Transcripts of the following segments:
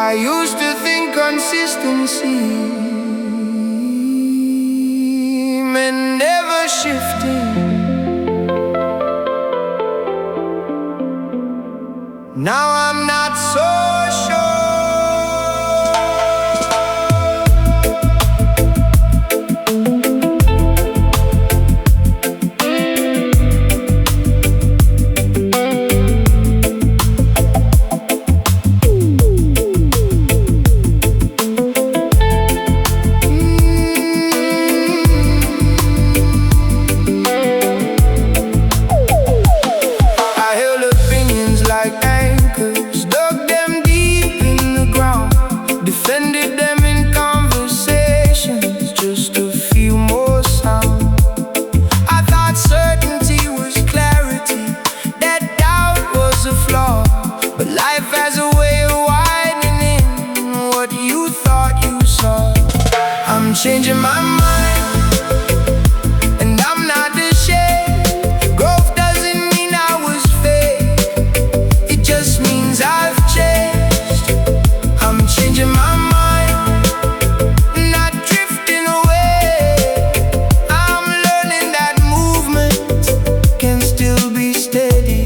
I used to think consistency meant never shifting. Now I'm not so sure. Defended them in conversations just to feel more sound. I thought certainty was clarity, that doubt was a flaw. But life has a way of widening what you thought you saw. I'm changing my mind, and I'm not ashamed. Growth doesn't mean I was fake, it just means I've changed. I'm changing my mind, not drifting away. I'm learning that movement can still be steady.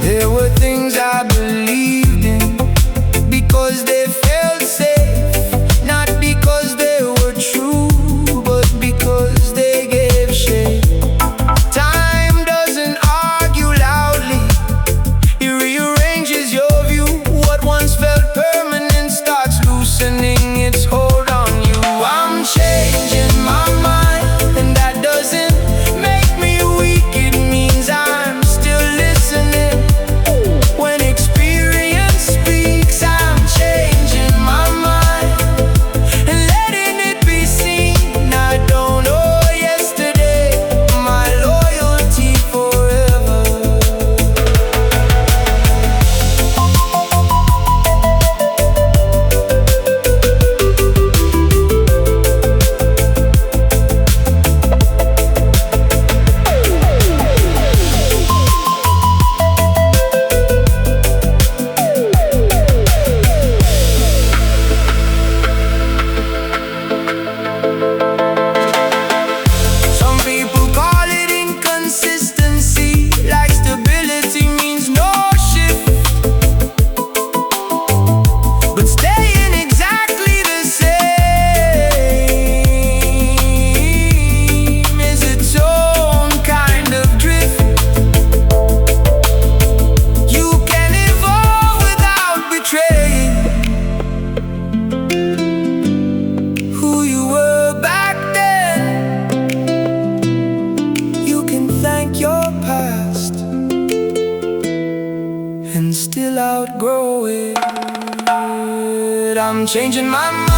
There were things I believed in because they felt safe, not because they were true, but because they gave shape. Time doesn't argue loudly, it rearranges your view. What once felt permanent starts loosening its hold on you. I'm changing my mind, and that doesn't make me weak, it means I'm still listening. When experience speaks, I'm changing my mind and letting it be seen. I don't owe yesterday my loyalty forever. Some people call it inconsistency, like stability means no shift. But staying exactly the same is its own kind of drift. You can evolve without betraying who you were back then. You can thank your past and still outgrow it. I'm changing my mind.